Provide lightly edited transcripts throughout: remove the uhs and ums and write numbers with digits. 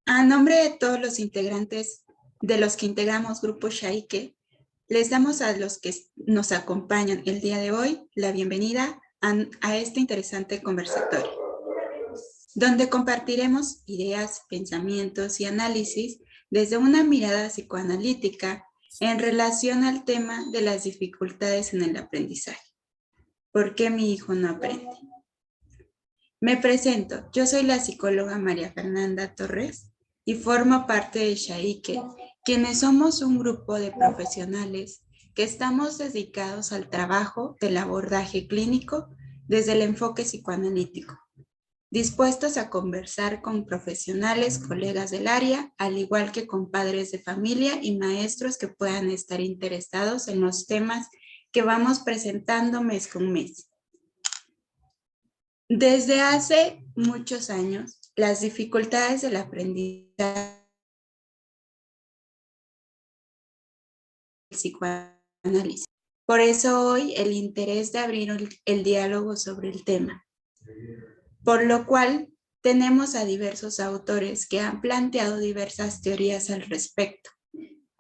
A nombre de todos los integrantes de los que integramos Grupo Shaike, les damos a los que nos acompañan el día de hoy la bienvenida a este interesante conversatorio, donde compartiremos ideas, pensamientos y análisis desde una mirada psicoanalítica en relación al tema de las dificultades en el aprendizaje. ¿Por qué mi hijo no aprende? Me presento, yo soy la psicóloga María Fernanda Torres y formo parte de Shaike, quienes somos un grupo de profesionales que estamos dedicados al trabajo del abordaje clínico desde el enfoque psicoanalítico, dispuestos a conversar con profesionales, colegas del área, al igual que con padres de familia y maestros que puedan estar interesados en los temas que vamos presentando mes con mes. Desde hace muchos años, las dificultades del aprendizaje del psicoanálisis. Por eso hoy el interés de abrir el diálogo sobre el tema. Por lo cual tenemos a diversos autores que han planteado diversas teorías al respecto.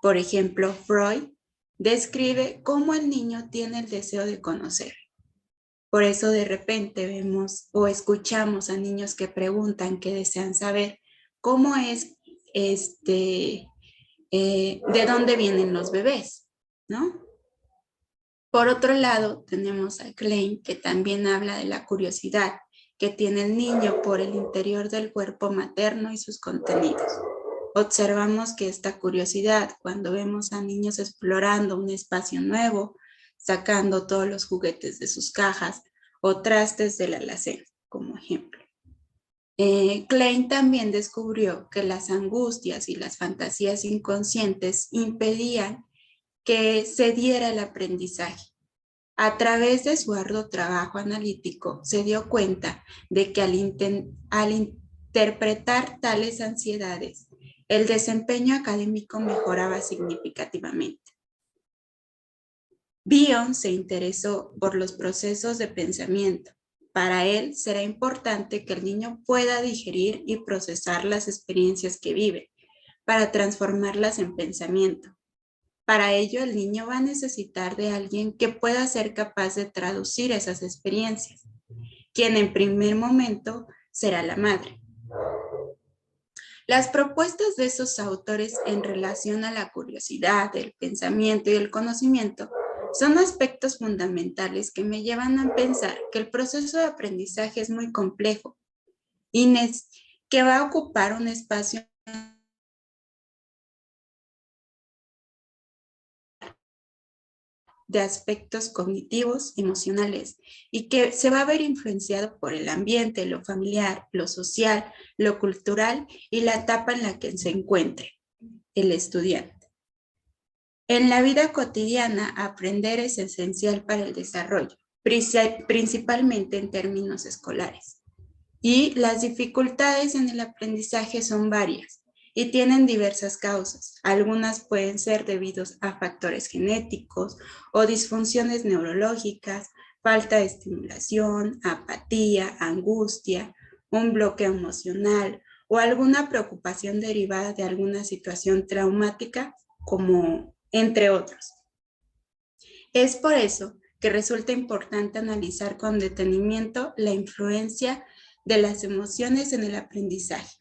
Por ejemplo, Freud describe cómo el niño tiene el deseo de conocer. Por eso de repente vemos o escuchamos a niños que preguntan, que desean saber cómo es, de dónde vienen los bebés, ¿no? Por otro lado, tenemos a Klein, que también habla de la curiosidad que tiene el niño por el interior del cuerpo materno y sus contenidos. Observamos que esta curiosidad, cuando vemos a niños explorando un espacio nuevo, sacando todos los juguetes de sus cajas o trastes de la alacena, como ejemplo. Klein también descubrió que las angustias y las fantasías inconscientes impedían que se diera el aprendizaje. A través de su arduo trabajo analítico, se dio cuenta de que al interpretar tales ansiedades, el desempeño académico mejoraba significativamente. Bion se interesó por los procesos de pensamiento. Para él será importante que el niño pueda digerir y procesar las experiencias que vive para transformarlas en pensamiento. Para ello, el niño va a necesitar de alguien que pueda ser capaz de traducir esas experiencias, quien en primer momento será la madre. Las propuestas de esos autores en relación a la curiosidad, el pensamiento y el conocimiento son aspectos fundamentales que me llevan a pensar que el proceso de aprendizaje es muy complejo y que va a ocupar un espacio de aspectos cognitivos, emocionales, y que se va a ver influenciado por el ambiente, lo familiar, lo social, lo cultural y la etapa en la que se encuentre el estudiante. En la vida cotidiana, aprender es esencial para el desarrollo, principalmente en términos escolares. Y las dificultades en el aprendizaje son varias y tienen diversas causas. Algunas pueden ser debidos a factores genéticos o disfunciones neurológicas, falta de estimulación, apatía, angustia, un bloqueo emocional o alguna preocupación derivada de alguna situación traumática, como entre otros. Es por eso que resulta importante analizar con detenimiento la influencia de las emociones en el aprendizaje.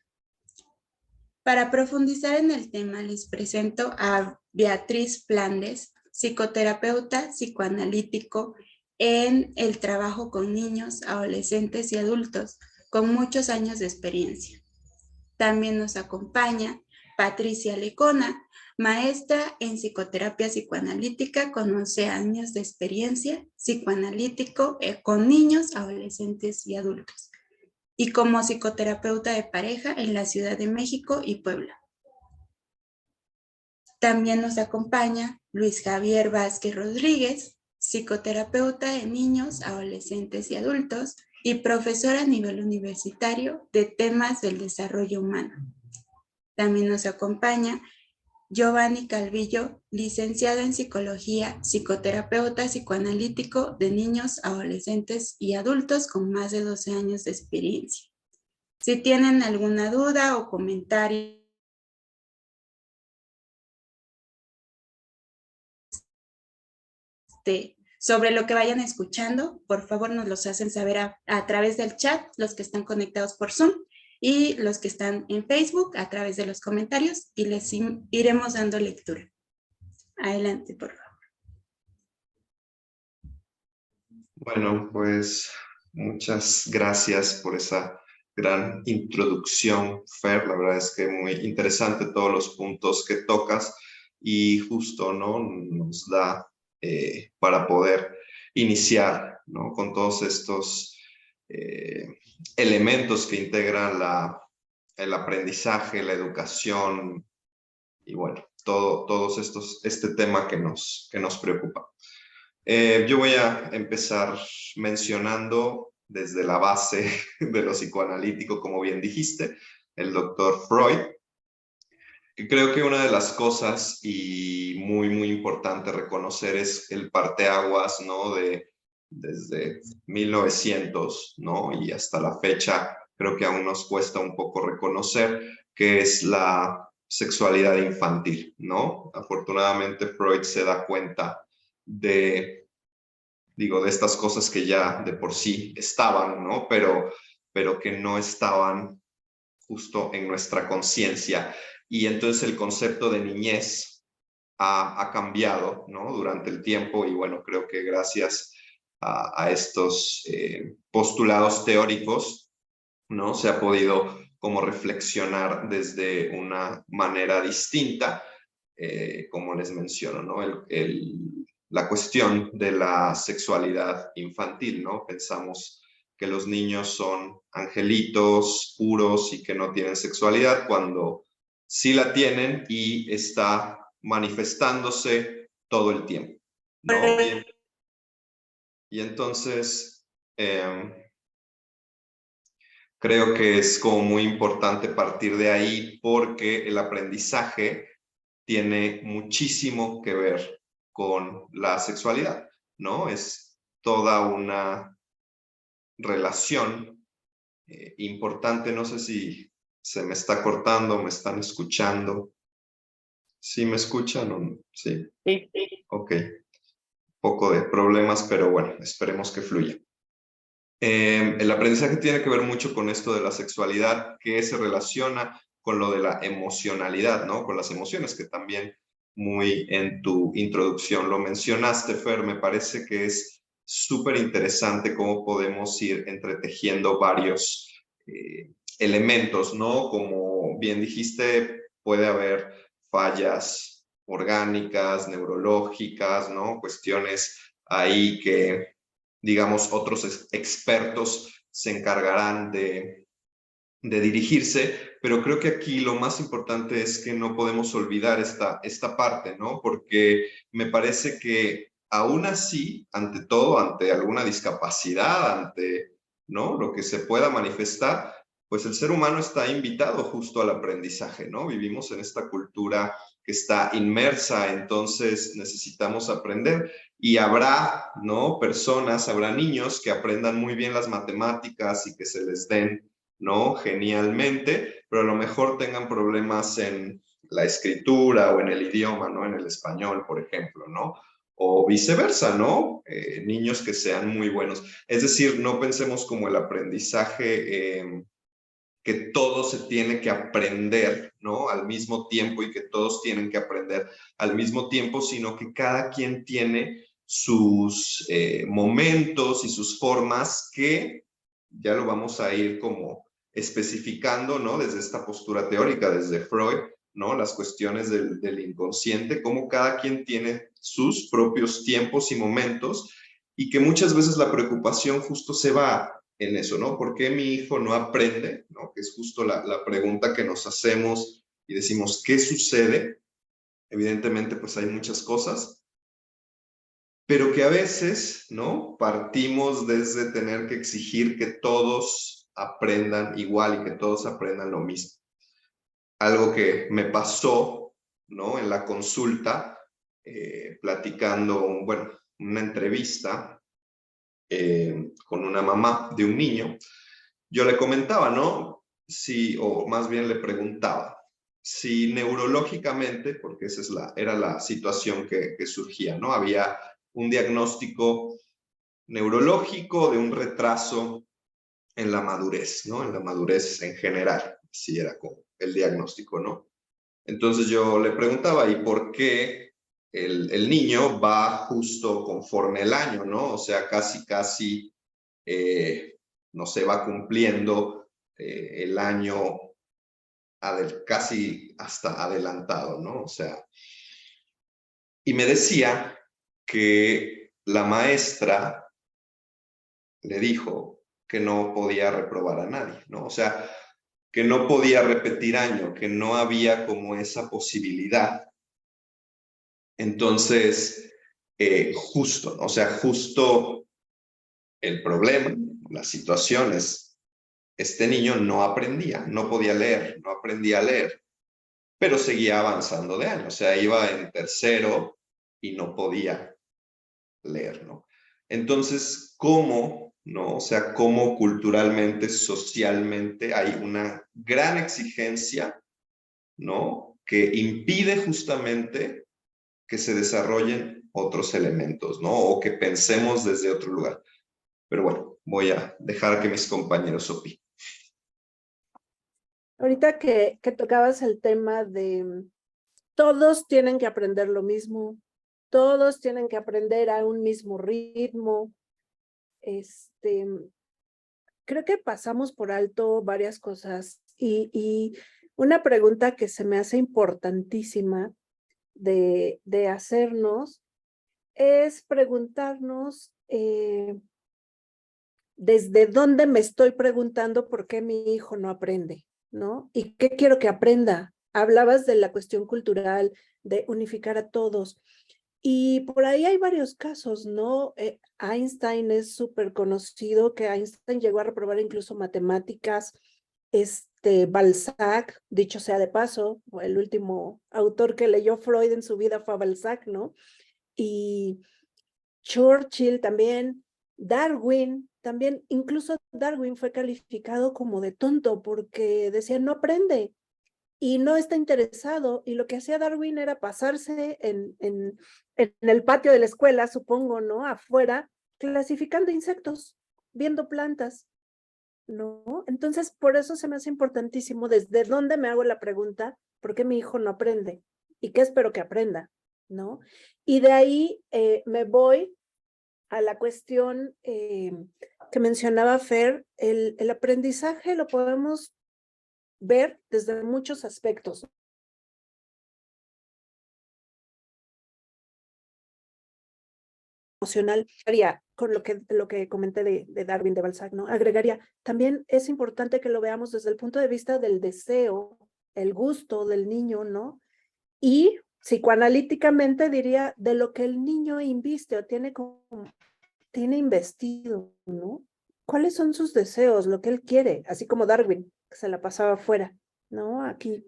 Para profundizar en el tema, les presento a Beatriz Flandes, psicoterapeuta psicoanalítico en el trabajo con niños, adolescentes y adultos, con muchos años de experiencia. También nos acompaña Patricia Lecona, maestra en psicoterapia psicoanalítica con 11 años de experiencia psicoanalítico con niños, adolescentes y adultos, y como psicoterapeuta de pareja en la Ciudad de México y Puebla. También nos acompaña Luis Javier Vázquez Rodríguez, psicoterapeuta de niños, adolescentes y adultos y profesor a nivel universitario de temas del desarrollo humano. También nos acompaña Giovanni Calvillo, licenciado en psicología, psicoterapeuta psicoanalítico de niños, adolescentes y adultos con más de 12 años de experiencia. Si tienen alguna duda o comentario sobre lo que vayan escuchando, por favor nos los hacen saber a través del chat, los que están conectados por Zoom y los que están en Facebook a través de los comentarios, y les iremos dando lectura. Adelante, por favor. Bueno, pues muchas gracias por esa gran introducción, Fer. La verdad es que muy interesante todos los puntos que tocas y justo, ¿no? Nos da para poder iniciar, ¿no? Con todos estos elementos que integran el aprendizaje, la educación y bueno, todos este tema que nos preocupa. Yo voy a empezar mencionando desde la base de lo psicoanalítico, como bien dijiste, el doctor Freud. Y creo que una de las cosas y muy importante reconocer es el parteaguas, ¿no? Desde 1900, ¿no? Y hasta la fecha, creo que aún nos cuesta un poco reconocer que es la sexualidad infantil, ¿no? Afortunadamente Freud se da cuenta de estas cosas que ya de por sí estaban, ¿no? Pero que no estaban justo en nuestra conciencia. Y entonces el concepto de niñez ha cambiado, ¿no? Durante el tiempo y bueno, creo que gracias a estos postulados teóricos, ¿no? Se ha podido como reflexionar desde una manera distinta, como les menciono, ¿no? La cuestión de la sexualidad infantil, ¿no? Pensamos que los niños son angelitos puros y que no tienen sexualidad, cuando sí la tienen y está manifestándose todo el tiempo, ¿no? Y entonces creo que es como muy importante partir de ahí porque el aprendizaje tiene muchísimo que ver con la sexualidad, ¿no? Es toda una relación importante. No sé si se me está cortando, me están escuchando. ¿Sí me escuchan o no? Sí. Sí. Ok. Poco de problemas, pero bueno, esperemos que fluya. El aprendizaje tiene que ver mucho con esto de la sexualidad, que se relaciona con lo de la emocionalidad, ¿no? Con las emociones, que también muy en tu introducción lo mencionaste, Fer. Me parece que es súper interesante cómo podemos ir entretejiendo varios elementos, ¿no? Como bien dijiste, puede haber fallas orgánicas, neurológicas, ¿no? Cuestiones ahí que, digamos, otros expertos se encargarán de dirigirse, pero creo que aquí lo más importante es que no podemos olvidar esta parte, ¿no? Porque me parece que aún así, ante todo, ante alguna discapacidad, ante, ¿no? Lo que se pueda manifestar, pues el ser humano está invitado justo al aprendizaje, ¿no? Vivimos en esta cultura que está inmersa, entonces necesitamos aprender y habrá, ¿no? Personas, habrá niños que aprendan muy bien las matemáticas y que se les den, ¿no? Genialmente, pero a lo mejor tengan problemas en la escritura o en el idioma, ¿no? En el español, por ejemplo, ¿no? O viceversa, ¿no? Niños que sean muy buenos. Es decir, no pensemos como el aprendizaje que todo se tiene que aprender, ¿no? Al mismo tiempo y que todos tienen que aprender al mismo tiempo, sino que cada quien tiene sus momentos y sus formas que ya lo vamos a ir como especificando, ¿no? Desde esta postura teórica, desde Freud, ¿no? Las cuestiones del inconsciente, cómo cada quien tiene sus propios tiempos y momentos y que muchas veces la preocupación justo se va en eso, ¿no? ¿Por qué mi hijo no aprende? ¿No? Que es justo la pregunta que nos hacemos y decimos, ¿qué sucede? Evidentemente, pues hay muchas cosas, pero que a veces, ¿no? Partimos desde tener que exigir que todos aprendan igual y que todos aprendan lo mismo. Algo que me pasó, ¿no? En la consulta, platicando, bueno, una entrevista con una mamá de un niño, yo le comentaba, ¿no? si, o más bien le preguntaba, si neurológicamente, porque esa es era la situación que surgía, ¿no? Había un diagnóstico neurológico de un retraso en la madurez, ¿no? En la madurez en general, así era como el diagnóstico, ¿no? Entonces yo le preguntaba, ¿y por qué el niño va justo conforme el año, ¿no? O sea, casi, no se va cumpliendo el año casi hasta adelantado, ¿no? O sea, y me decía que la maestra le dijo que no podía reprobar a nadie, ¿no? O sea, que no podía repetir año, que no había como esa posibilidad. Entonces, justo, o sea, justo el problema, la situación es, este niño no aprendía, no podía leer, no aprendía a leer, pero seguía avanzando de año, o sea, iba en tercero y no podía leer, ¿no? Entonces, ¿cómo, no? O sea, cómo culturalmente, socialmente hay una gran exigencia, ¿no? Que impide justamente que se desarrollen otros elementos, ¿no? O que pensemos desde otro lugar. Pero bueno, voy a dejar que mis compañeros opinen. Ahorita que tocabas el tema de todos tienen que aprender lo mismo, todos tienen que aprender a un mismo ritmo, creo que pasamos por alto varias cosas y una pregunta que se me hace importantísima de hacernos es preguntarnos desde dónde me estoy preguntando por qué mi hijo no aprende, ¿no? ¿Y qué quiero que aprenda? Hablabas de la cuestión cultural, de unificar a todos. Y por ahí hay varios casos, ¿no? Einstein es súper conocido, que Einstein llegó a reprobar incluso matemáticas. Balzac, dicho sea de paso, el último autor que leyó Freud en su vida fue Balzac, ¿no? Y Churchill también, Darwin también, incluso Darwin fue calificado como de tonto porque decía no aprende y no está interesado. Y lo que hacía Darwin era pasarse en el patio de la escuela, supongo, ¿no? Afuera, clasificando insectos, viendo plantas, ¿no? Entonces, por eso se me hace importantísimo desde dónde me hago la pregunta, ¿por qué mi hijo no aprende? ¿Y qué espero que aprenda? ¿No? Y de ahí me voy a la cuestión que mencionaba Fer, el aprendizaje lo podemos ver desde muchos aspectos. Emocional, con lo que comenté de Darwin, de Balzac, ¿no? Agregaría, también es importante que lo veamos desde el punto de vista del deseo, el gusto del niño, ¿no? Y psicoanalíticamente diría de lo que el niño inviste o tiene investido, ¿no? ¿Cuáles son sus deseos, lo que él quiere? Así como Darwin, que se la pasaba afuera, ¿no? Aquí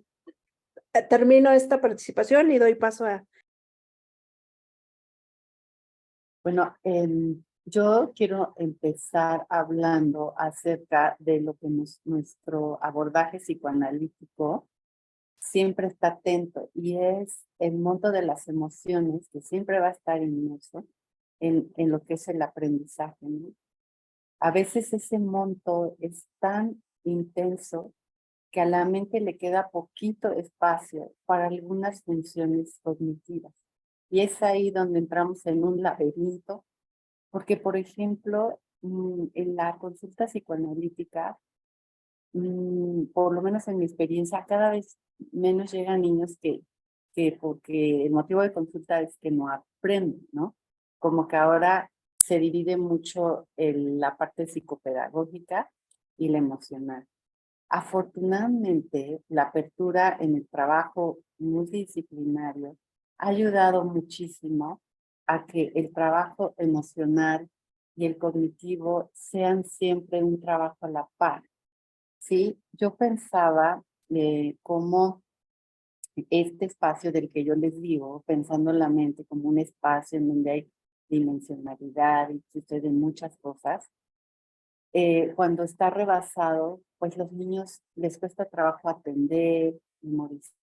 termino esta participación y doy paso a... Bueno, yo quiero empezar hablando acerca de lo que nuestro abordaje psicoanalítico siempre está atento y es el monto de las emociones que siempre va a estar inmerso en lo que es el aprendizaje, ¿no? A veces ese monto es tan intenso que a la mente le queda poquito espacio para algunas funciones cognitivas. Y es ahí donde entramos en un laberinto, porque, por ejemplo, en la consulta psicoanalítica, por lo menos en mi experiencia, cada vez menos llegan niños porque el motivo de consulta es que no aprenden, ¿no? Como que ahora se divide mucho la parte psicopedagógica y la emocional. Afortunadamente, la apertura en el trabajo multidisciplinario ha ayudado muchísimo a que el trabajo emocional y el cognitivo sean siempre un trabajo a la par. Sí, yo pensaba cómo este espacio del que yo les digo, pensando en la mente como un espacio en donde hay dimensionalidad y suceden muchas cosas, cuando está rebasado, pues los niños les cuesta trabajo atender, memorizar,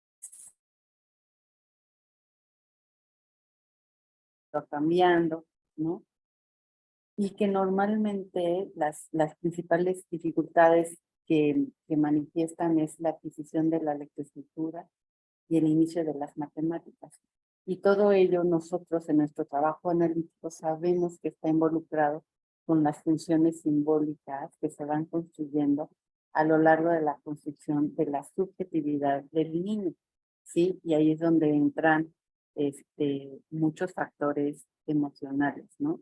cambiando, ¿no? Y que normalmente las principales dificultades que manifiestan es la adquisición de la lectoescritura y el inicio de las matemáticas. Y todo ello nosotros en nuestro trabajo analítico sabemos que está involucrado con las funciones simbólicas que se van construyendo a lo largo de la construcción de la subjetividad del niño, ¿sí? Y ahí es donde entran muchos factores emocionales, ¿no?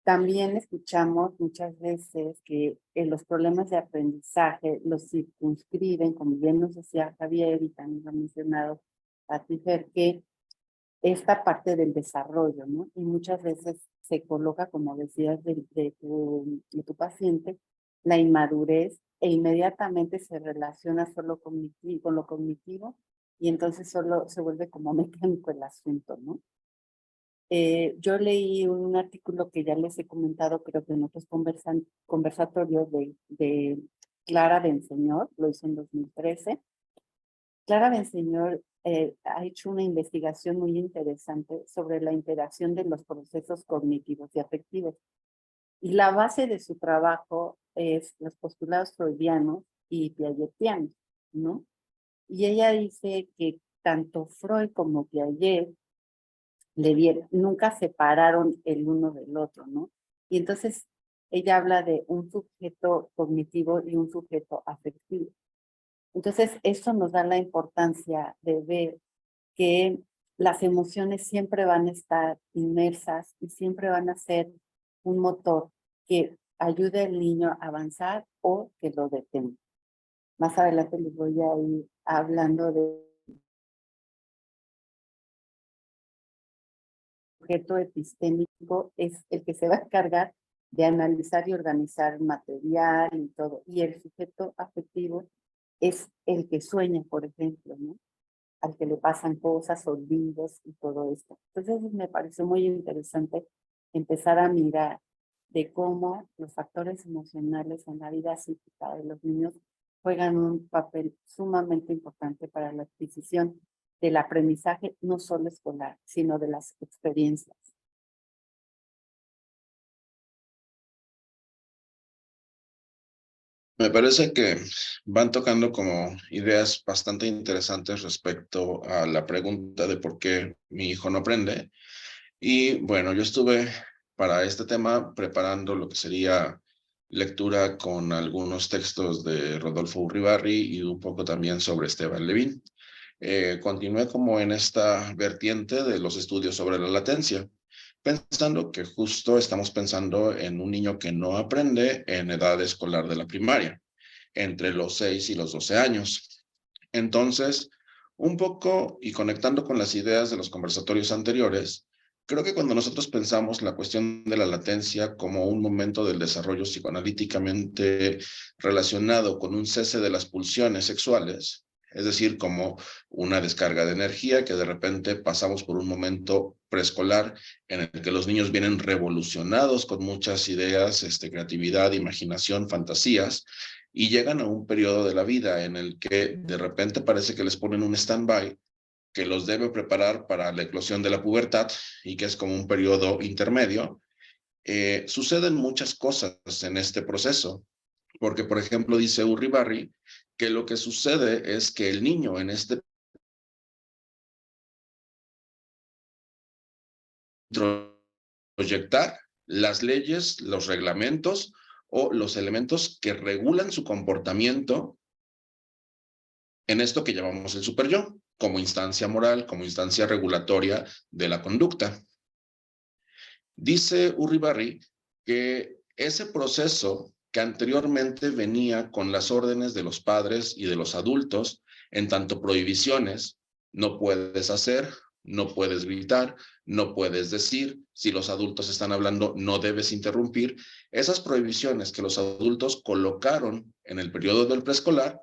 También escuchamos muchas veces que los problemas de aprendizaje los circunscriben, como bien nos decía Javier y también lo ha mencionado Patifer, que esta parte del desarrollo, ¿no? Y muchas veces se coloca, como decías, de tu paciente, la inmadurez e inmediatamente se relaciona solo con lo cognitivo y entonces solo se vuelve como mecánico el asunto, ¿no? Yo leí un artículo que ya les he comentado, creo que en otros conversatorios de Clara Benseñor, lo hizo en 2013. Clara Benseñor ha hecho una investigación muy interesante sobre la interacción de los procesos cognitivos y afectivos. Y la base de su trabajo es los postulados freudianos y piagetianos, ¿no? Y ella dice que tanto Freud como Piaget nunca separaron el uno del otro, ¿no? Y entonces ella habla de un sujeto cognitivo y un sujeto afectivo. Entonces eso nos da la importancia de ver que las emociones siempre van a estar inmersas y siempre van a ser un motor que ayude al niño a avanzar o que lo detenga. Más adelante les voy a ir hablando de sujeto epistémico es el que se va a encargar de analizar y organizar material y todo. Y el sujeto afectivo es el que sueña, por ejemplo, ¿no? Al que le pasan cosas, olvidos y todo esto. Entonces me pareció muy interesante empezar a mirar de cómo los factores emocionales en la vida psíquica de los niños juegan un papel sumamente importante para la adquisición del aprendizaje, no solo escolar, sino de las experiencias. Me parece que van tocando como ideas bastante interesantes respecto a la pregunta de por qué mi hijo no aprende. Y bueno, yo estuve para este tema preparando lo que sería lectura con algunos textos de Rodolfo Urribarri y un poco también sobre Esteban Levin. Continué como en esta vertiente de los estudios sobre la latencia, pensando que justo estamos pensando en un niño que no aprende en edad escolar de la primaria, entre los 6 y los 12 años. Entonces, un poco y conectando con las ideas de los conversatorios anteriores, creo que cuando nosotros pensamos la cuestión de la latencia como un momento del desarrollo psicoanalíticamente relacionado con un cese de las pulsiones sexuales, es decir, como una descarga de energía que de repente pasamos por un momento preescolar en el que los niños vienen revolucionados con muchas ideas, creatividad, imaginación, fantasías, y llegan a un periodo de la vida en el que de repente parece que les ponen un stand-by que los debe preparar para la eclosión de la pubertad y que es como un periodo intermedio. Suceden muchas cosas en este proceso, porque por ejemplo dice Urribarri que lo que sucede es que el niño en este proyectar las leyes, los reglamentos o los elementos que regulan su comportamiento en esto que llamamos el superyo, como instancia moral, como instancia regulatoria de la conducta. Dice Urribarri que ese proceso que anteriormente venía con las órdenes de los padres y de los adultos, en tanto prohibiciones, no puedes hacer, no puedes gritar, no puedes decir, si los adultos están hablando, no debes interrumpir, esas prohibiciones que los adultos colocaron en el periodo del preescolar,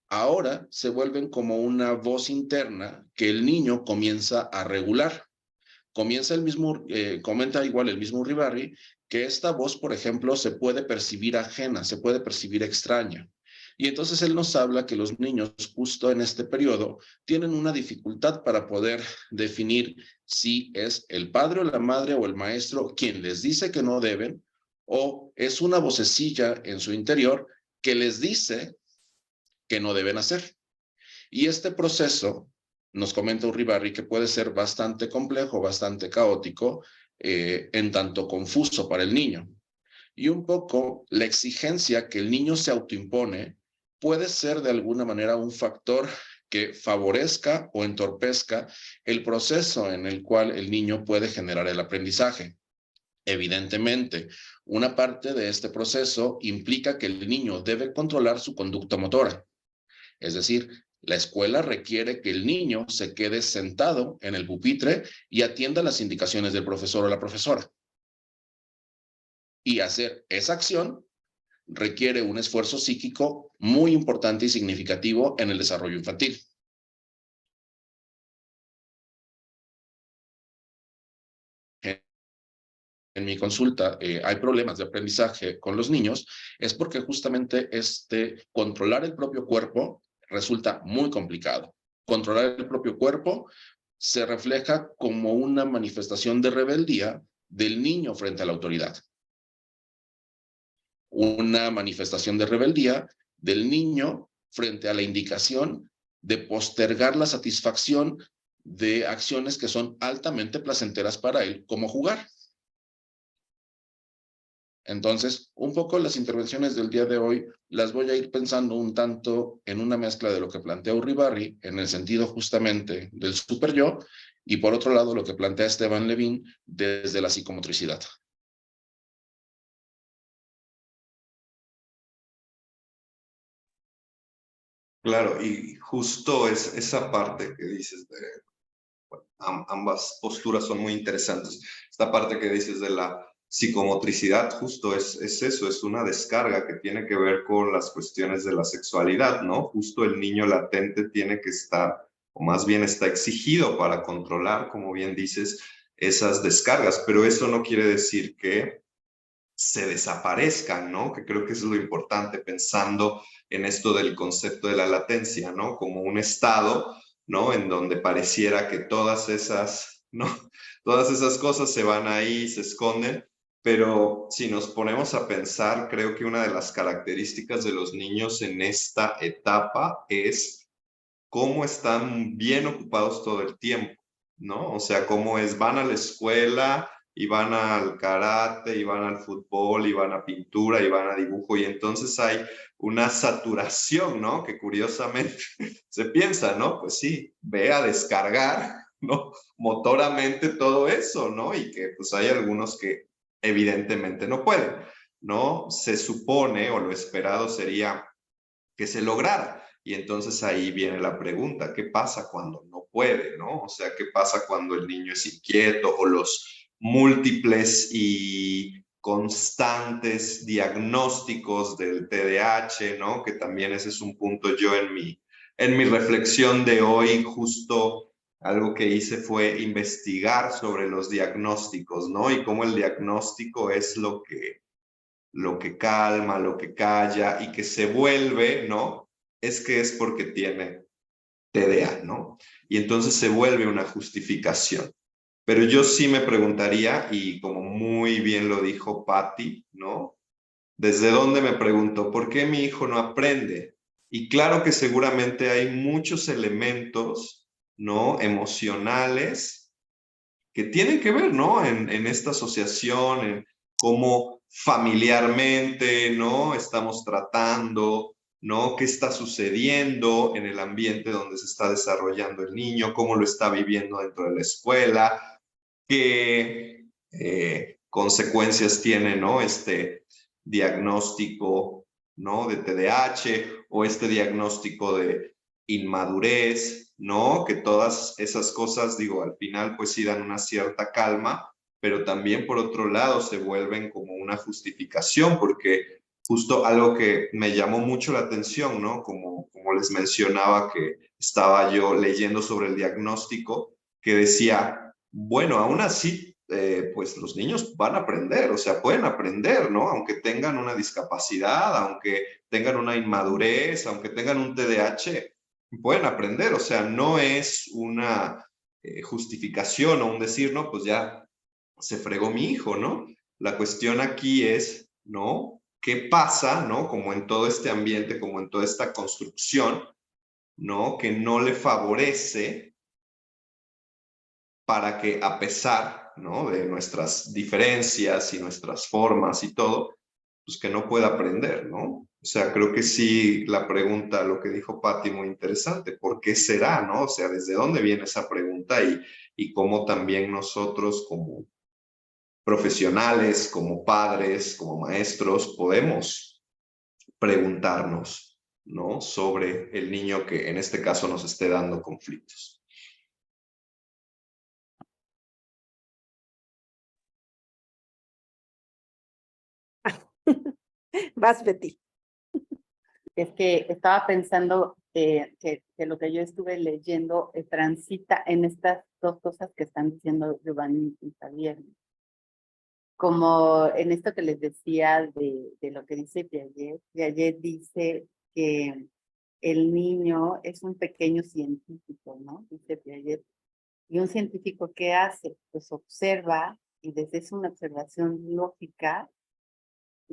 ahora se vuelven como una voz interna que el niño comienza a regular, comenta igual el mismo Uribarri, que esta voz, por ejemplo, se puede percibir ajena, se puede percibir extraña. Y entonces él nos habla que los niños justo en este periodo tienen una dificultad para poder definir si es el padre o la madre o el maestro quien les dice que no deben, o es una vocecilla en su interior que les dice que no deben hacer. Y este proceso, nos comenta Uribarri, que puede ser bastante complejo, bastante caótico, en tanto confuso para el niño. Y un poco la exigencia que el niño se autoimpone puede ser de alguna manera un factor que favorezca o entorpezca el proceso en el cual el niño puede generar el aprendizaje. Evidentemente, una parte de este proceso implica que el niño debe controlar su conducta motora. Es decir, la escuela requiere que el niño se quede sentado en el pupitre y atienda las indicaciones del profesor o la profesora. Y hacer esa acción requiere un esfuerzo psíquico muy importante y significativo en el desarrollo infantil. En mi consulta hay problemas de aprendizaje con los niños, es porque justamente controlar el propio cuerpo resulta muy complicado. Controlar el propio cuerpo se refleja como una manifestación de rebeldía del niño frente a la autoridad. Una manifestación de rebeldía del niño frente a la indicación de postergar la satisfacción de acciones que son altamente placenteras para él, como jugar. Entonces, un poco las intervenciones del día de hoy las voy a ir pensando un tanto en una mezcla de lo que plantea Uribarri, en el sentido justamente del super yo, y por otro lado lo que plantea Esteban Levin desde la psicomotricidad. Claro, y justo es esa parte que dices de, bueno, ambas posturas son muy interesantes. Esta parte que dices de la psicomotricidad, justo es eso, es una descarga que tiene que ver con las cuestiones de la sexualidad, ¿no? Justo el niño latente tiene que estar, o más bien está exigido para controlar, como bien dices, esas descargas, pero eso no quiere decir que se desaparezcan, ¿no? Que creo que es lo importante, pensando en esto del concepto de la latencia, ¿no? Como un estado, ¿no? En donde pareciera que todas esas, ¿no? Todas esas cosas se van ahí, se esconden, pero si nos ponemos a pensar, creo que una de las características de los niños en esta etapa es cómo están bien ocupados todo el tiempo, ¿no? O sea, cómo van a la escuela y van al karate y van al fútbol y van a pintura y van a dibujo, y entonces hay una saturación, ¿no? Que curiosamente se piensa, ¿no? Pues sí, ve a descargar, ¿no? Motoramente todo eso, ¿no? Y que pues hay algunos que evidentemente no pueden, ¿no? Se supone, o lo esperado sería que se lograra. Y entonces ahí viene la pregunta, ¿qué pasa cuando no puede, no? O sea, ¿qué pasa cuando el niño es inquieto, o los múltiples y constantes diagnósticos del TDAH, ¿no? Que también ese es un punto. Yo en mi reflexión de hoy, justo algo que hice fue investigar sobre los diagnósticos, ¿no? Y cómo el diagnóstico es lo que calma, lo que calla, y que se vuelve, ¿no? Es que es porque tiene TDA, ¿no? Y entonces se vuelve una justificación. Pero yo sí me preguntaría, y como muy bien lo dijo Patti, ¿no? ¿Desde dónde me pregunto? ¿Por qué mi hijo no aprende? Y claro que seguramente hay muchos elementos, ¿no? Emocionales que tienen que ver, ¿no? En esta asociación, en cómo familiarmente, ¿no? Estamos tratando, ¿no? ¿Qué está sucediendo en el ambiente donde se está desarrollando el niño? ¿Cómo lo está viviendo dentro de la escuela? ¿Qué consecuencias tiene, ¿no? Este diagnóstico, ¿no? De TDAH, o este diagnóstico de inmadurez, ¿no? Que todas esas cosas, digo, al final pues sí dan una cierta calma, pero también por otro lado se vuelven como una justificación, porque justo algo que me llamó mucho la atención, ¿no? Como les mencionaba, que estaba yo leyendo sobre el diagnóstico, que decía, bueno, aún así, pues los niños van a aprender, o sea, pueden aprender, ¿no? Aunque tengan una discapacidad, aunque tengan una inmadurez, aunque tengan un TDAH, pueden aprender, o sea, no es una justificación o un decir, no, pues ya se fregó mi hijo, ¿no? La cuestión aquí es, ¿no? ¿Qué pasa, ¿no? Como en todo este ambiente, como en toda esta construcción, ¿no? Que no le favorece para que a pesar, ¿no? De nuestras diferencias y nuestras formas y todo, pues que no pueda aprender, ¿no? O sea, creo que sí la pregunta, lo que dijo Patti, muy interesante, ¿por qué será, no? O sea, ¿desde dónde viene esa pregunta y cómo también nosotros como profesionales, como padres, como maestros, podemos preguntarnos, ¿no? Sobre el niño que en este caso nos esté dando conflictos. Vas, Betty. Es que estaba pensando que lo que yo estuve leyendo transita en estas dos cosas que están diciendo Giovanni y Javier. Como en esto que les decía de lo que dice Piaget. Piaget dice que el niño es un pequeño científico, ¿no? Dice Piaget. Y un científico, ¿qué hace? Pues observa y desde una observación lógica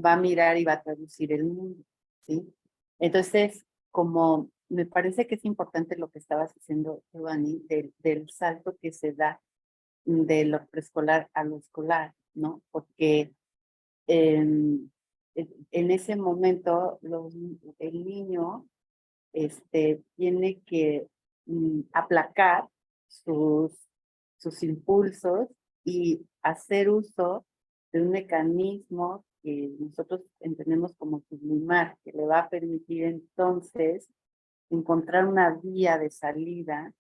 va a mirar y va a traducir el mundo, ¿sí? Entonces, como me parece que es importante lo que estabas diciendo, Giovanni, del salto que se da de lo preescolar a lo escolar, ¿no? Porque en ese momento el niño tiene que aplacar sus impulsos y hacer uso de un mecanismo que nosotros entendemos como sublimar, que le va a permitir entonces encontrar una vía de salida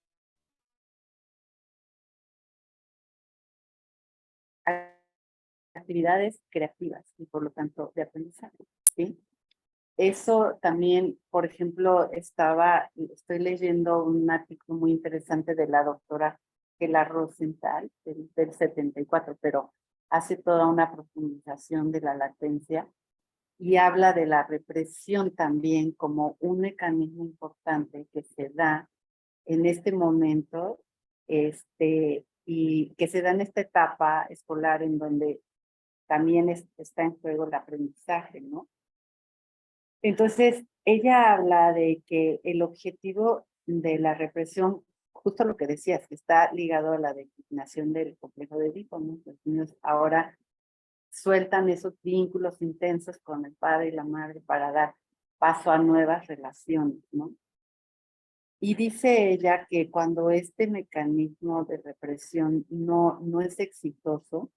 a actividades creativas y por lo tanto de aprendizaje, ¿sí? Eso también, por ejemplo, estoy leyendo un artículo muy interesante de la doctora Gela Rosenthal del 74, pero hace toda una profundización de la latencia y habla de la represión también como un mecanismo importante que se da en este momento y que se da en esta etapa escolar en donde también está en juego el aprendizaje, ¿no? Entonces, ella habla de que el objetivo de la represión, justo lo que decías, que está ligado a la declinación del complejo de Edipo, ¿no? Los niños ahora sueltan esos vínculos intensos con el padre y la madre para dar paso a nuevas relaciones, ¿no? Y dice ella que cuando este mecanismo de represión no es exitoso,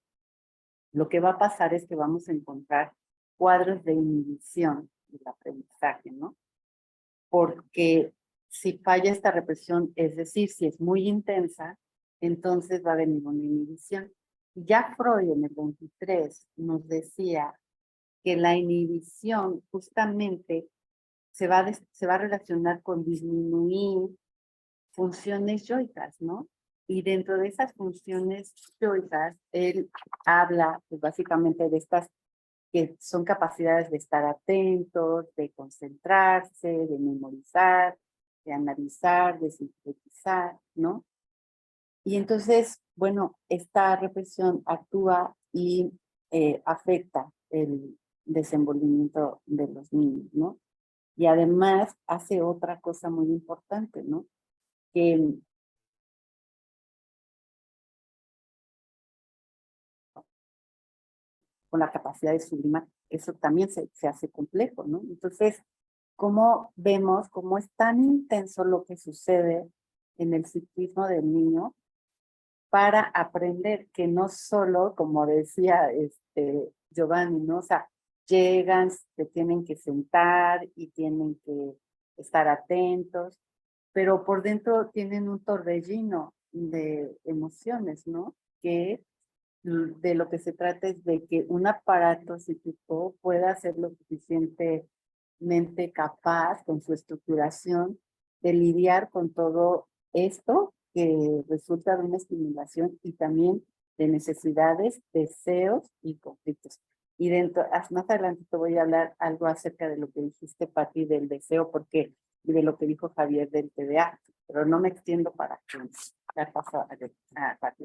lo que va a pasar es que vamos a encontrar cuadros de inhibición del aprendizaje, ¿no? Porque si falla esta represión, es decir, si es muy intensa, entonces va a venir una inhibición. Ya Freud en el 23 nos decía que la inhibición justamente se va a relacionar con disminuir funciones yoicas, ¿no? Y dentro de esas funciones yoicas, él habla pues, básicamente de estas que son capacidades de estar atentos, de concentrarse, de memorizar, de analizar, de sintetizar, ¿no? Y entonces, bueno, esta represión actúa y afecta el desenvolvimiento de los niños, ¿no? Y además hace otra cosa muy importante, ¿no? Que con la capacidad de sublimar, eso también se hace complejo, ¿no? Entonces, ¿cómo vemos cómo es tan intenso lo que sucede en el psiquismo del niño para aprender que no solo, como decía Giovanni, ¿no? O sea, llegan, se tienen que sentar y tienen que estar atentos, pero por dentro tienen un torbellino de emociones, ¿no? Que de lo que se trata es de que un aparato psíquico pueda ser lo suficientemente capaz con su estructuración de lidiar con todo esto que resulta de una estimulación y también de necesidades, deseos y conflictos. Y más adelante te voy a hablar algo acerca de lo que dijiste, Pati, del deseo, porque, y de lo que dijo Javier del TDA, pero no me extiendo para que ya paso a Pati.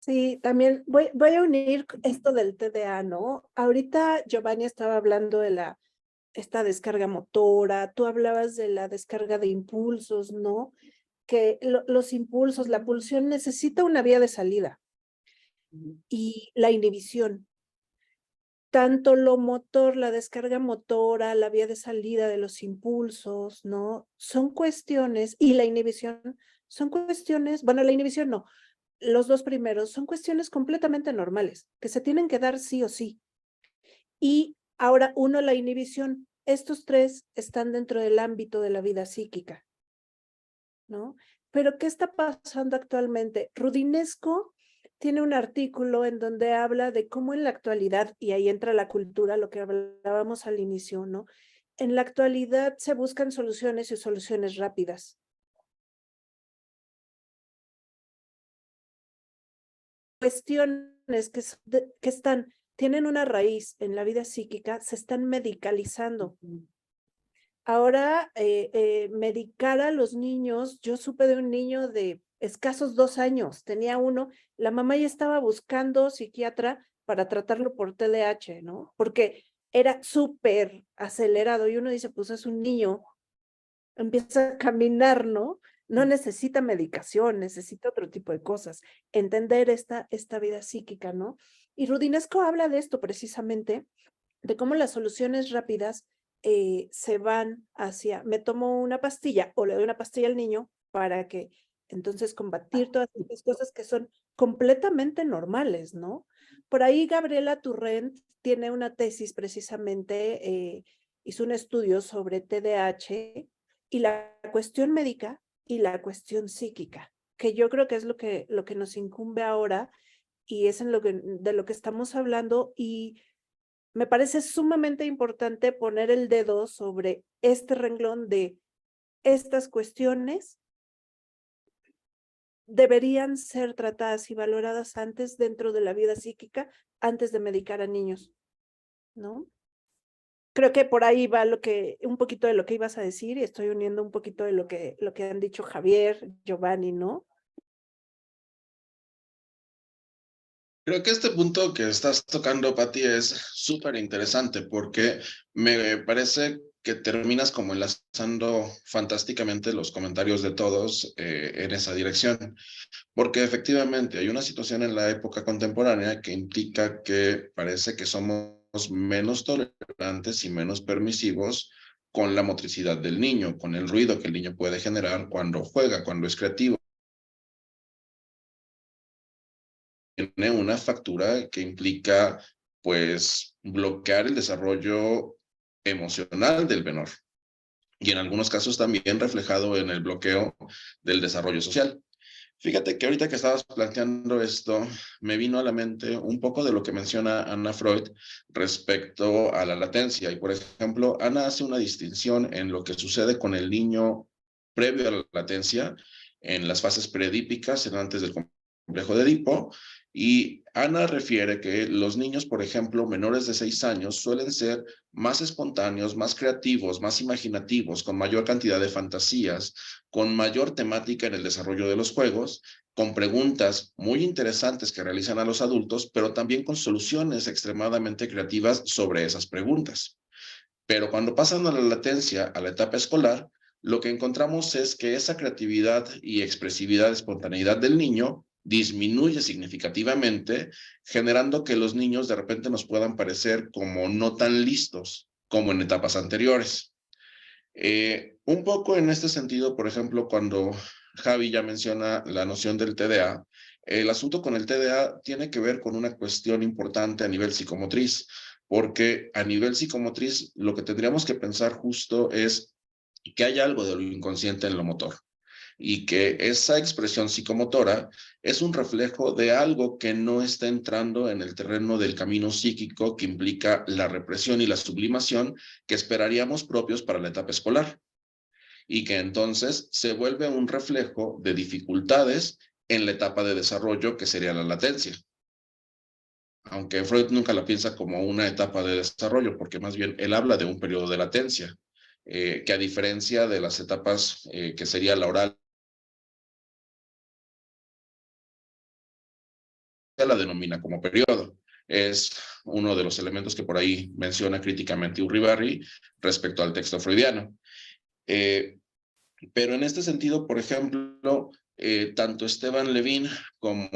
Sí, también voy a unir esto del TDA, ¿no? Ahorita Giovanni estaba hablando de esta descarga motora, tú hablabas de la descarga de impulsos, ¿no? Que los impulsos, la pulsión necesita una vía de salida y la inhibición. Tanto lo motor, la descarga motora, la vía de salida de los impulsos, ¿no? Son cuestiones, y la inhibición son cuestiones, bueno, la inhibición no, los dos primeros son cuestiones completamente normales, que se tienen que dar sí o sí. Y ahora uno, la inhibición, estos tres están dentro del ámbito de la vida psíquica, ¿no? Pero ¿qué está pasando actualmente? Rudinesco tiene un artículo en donde habla de cómo en la actualidad, y ahí entra la cultura, lo que hablábamos al inicio, ¿no? En la actualidad se buscan soluciones y soluciones rápidas. Cuestiones que tienen una raíz en la vida psíquica, se están medicalizando. Ahora, medicar a los niños, yo supe de un niño de escasos 2 años, tenía uno, la mamá ya estaba buscando psiquiatra para tratarlo por TDAH, ¿no? Porque era súper acelerado y uno dice, pues es un niño, empieza a caminar, ¿no? No necesita medicación, necesita otro tipo de cosas. Entender esta vida psíquica, ¿no? Y Rudinesco habla de esto precisamente, de cómo las soluciones rápidas se van hacia, me tomo una pastilla o le doy una pastilla al niño para que entonces combatir todas estas cosas que son completamente normales, ¿no? Por ahí Gabriela Turrent tiene una tesis precisamente, hizo un estudio sobre TDAH y la cuestión médica y la cuestión psíquica, que yo creo que es lo que nos incumbe ahora y es de lo que estamos hablando, y me parece sumamente importante poner el dedo sobre este renglón de estas cuestiones deberían ser tratadas y valoradas antes dentro de la vida psíquica, antes de medicar a niños, ¿no? Creo que por ahí va un poquito de lo que ibas a decir, y estoy uniendo un poquito de lo que han dicho Javier, Giovanni, ¿no? Creo que este punto que estás tocando, Pati, es súper interesante porque me parece que terminas como enlazando fantásticamente los comentarios de todos en esa dirección. Porque efectivamente hay una situación en la época contemporánea que implica que parece que somos menos tolerantes y menos permisivos con la motricidad del niño, con el ruido que el niño puede generar cuando juega, cuando es creativo. Tiene una factura que implica, pues, bloquear el desarrollo emocional del menor. Y en algunos casos también reflejado en el bloqueo del desarrollo social. Fíjate que ahorita que estabas planteando esto, me vino a la mente un poco de lo que menciona Anna Freud respecto a la latencia. Y, por ejemplo, Anna hace una distinción en lo que sucede con el niño previo a la latencia, en las fases predípicas, antes del complejo de Edipo. Y Ana refiere que los niños, por ejemplo, menores de 6 años, suelen ser más espontáneos, más creativos, más imaginativos, con mayor cantidad de fantasías, con mayor temática en el desarrollo de los juegos, con preguntas muy interesantes que realizan a los adultos, pero también con soluciones extremadamente creativas sobre esas preguntas. Pero cuando pasan a la latencia, a la etapa escolar, lo que encontramos es que esa creatividad y expresividad, espontaneidad del niño disminuye significativamente, generando que los niños de repente nos puedan parecer como no tan listos como en etapas anteriores. Un poco en este sentido, por ejemplo, cuando Javi ya menciona la noción del TDA, el asunto con el TDA tiene que ver con una cuestión importante a nivel psicomotriz, porque a nivel psicomotriz lo que tendríamos que pensar justo es que hay algo de lo inconsciente en lo motor y que esa expresión psicomotora es un reflejo de algo que no está entrando en el terreno del camino psíquico que implica la represión y la sublimación que esperaríamos propios para la etapa escolar. y que entonces se vuelve un reflejo de dificultades en la etapa de desarrollo que sería la latencia. Aunque Freud nunca la piensa como una etapa de desarrollo, porque más bien él habla de un periodo de latencia, que a diferencia de las etapas que sería la oral, la denomina como periodo. Es uno de los elementos que por ahí menciona críticamente Uribarri respecto al texto freudiano. Pero en este sentido, por ejemplo, tanto Esteban Levin como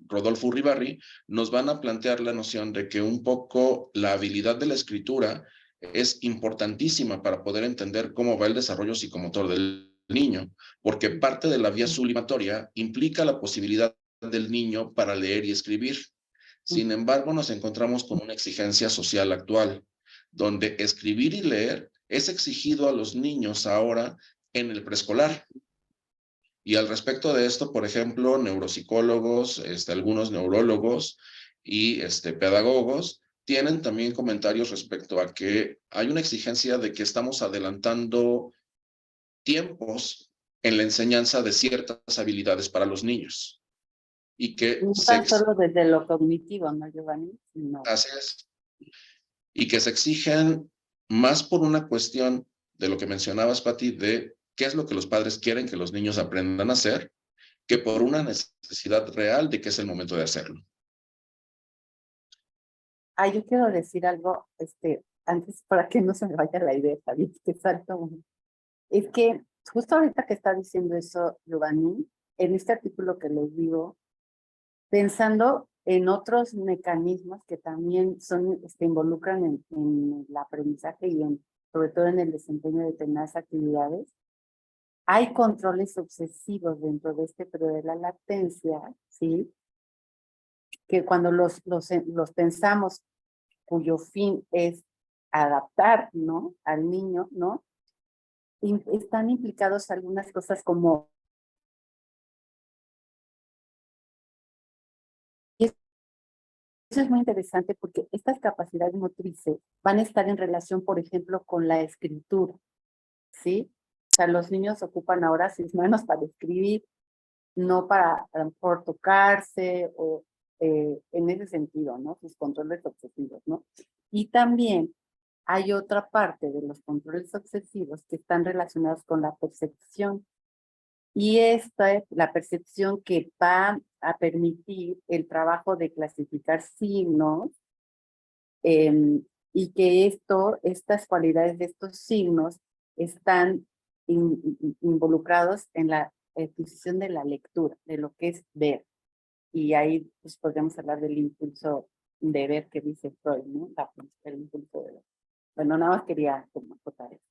Rodolfo Uribarri nos van a plantear la noción de que un poco la habilidad de la escritura es importantísima para poder entender cómo va el desarrollo psicomotor del niño, porque parte de la vía sublimatoria implica la posibilidad del niño para leer y escribir. Sin embargo, nos encontramos con una exigencia social actual, donde escribir y leer es exigido a los niños ahora en el preescolar. Y al respecto de esto, por ejemplo, neuropsicólogos, algunos neurólogos y pedagogos tienen también comentarios respecto a que hay una exigencia de que estamos adelantando tiempos en la enseñanza de ciertas habilidades para los niños. Y que no tan solo desde lo cognitivo, ¿no, Giovanni? No. Así es. Y que se exigen más por una cuestión de lo que mencionabas, Pati, de qué es lo que los padres quieren que los niños aprendan a hacer, que por una necesidad real de que es el momento de hacerlo. Yo quiero decir algo, antes para que no se me vaya la idea, ¿sabes? Que salto. Es que justo ahorita que está diciendo eso, Giovanni, en este artículo que les digo, pensando en otros mecanismos que también son, involucran en el aprendizaje y sobre todo en el desempeño de determinadas actividades, hay controles obsesivos dentro de este periodo de la latencia, ¿sí? Que cuando los pensamos, cuyo fin es adaptar, ¿no? Al niño, ¿no? Están implicados algunas cosas como eso es muy interesante porque estas capacidades motrices van a estar en relación, por ejemplo, con la escritura, ¿sí? O sea, los niños ocupan ahora sus manos para escribir, no para a lo mejor tocarse o en ese sentido, ¿no? Sus controles obsesivos, ¿no? Y también hay otra parte de los controles obsesivos que están relacionados con la percepción. Y esta es la percepción que va a permitir el trabajo de clasificar signos y que estas cualidades de estos signos están involucrados en la adquisición de la lectura, de lo que es ver. Y ahí pues, podríamos hablar del impulso de ver que dice Freud, ¿no? El impulso de ver. Bueno, nada más quería como acotar eso.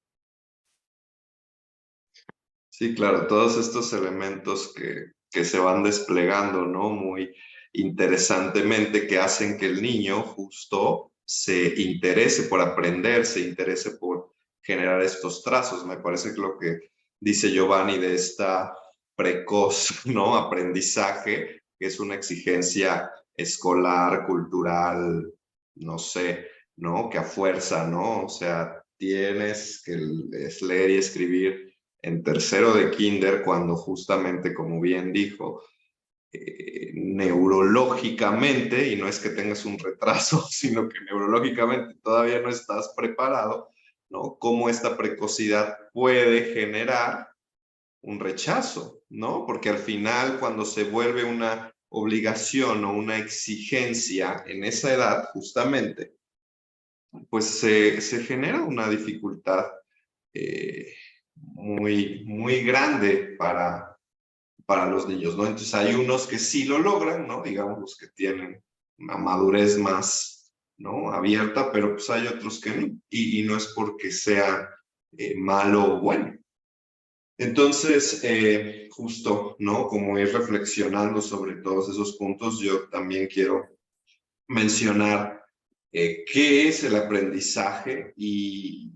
Sí, claro, todos estos elementos que se van desplegando, ¿no? Muy interesantemente, que hacen que el niño justo se interese por aprender, se interese por generar estos trazos. Me parece que lo que dice Giovanni de esta precoz, ¿no? Aprendizaje, que es una exigencia escolar, cultural, no sé, ¿no? Que a fuerza, ¿no? O sea, tienes que leer y escribir en tercero de kinder, cuando justamente, como bien dijo, neurológicamente, y no es que tengas un retraso, sino que neurológicamente todavía no estás preparado, ¿no? Cómo esta precocidad puede generar un rechazo, ¿no? Porque al final, cuando se vuelve una obligación o una exigencia en esa edad, justamente, pues se genera una dificultad muy grande para los niños, ¿no? Entonces hay unos que sí lo logran, ¿no? Digamos los que tienen una madurez más, ¿no? Abierta, pero pues hay otros que no, y no es porque sea malo o bueno. Entonces, justo, ¿no? Como ir reflexionando sobre todos esos puntos, yo también quiero mencionar qué es el aprendizaje y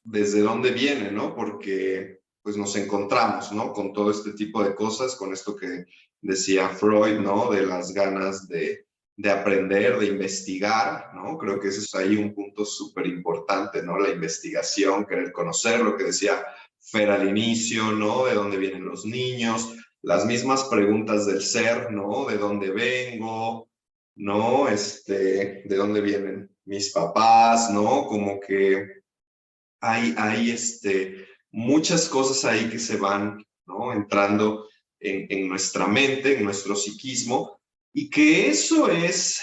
desde dónde viene, ¿no? Porque pues nos encontramos, ¿no? Con todo este tipo de cosas, con esto que decía Freud, ¿no? De las ganas de de aprender, de investigar, ¿no? Creo que ese es ahí un punto súper importante, ¿no? La investigación, querer conocer, lo que decía Fer al inicio, ¿no? De dónde vienen los niños, las mismas preguntas del ser, ¿no? ¿De dónde vengo? ¿No? ¿De dónde vienen mis papás? ¿No? Como que hay muchas cosas ahí que se van, ¿no? Entrando en nuestra mente, en nuestro psiquismo, y que eso es,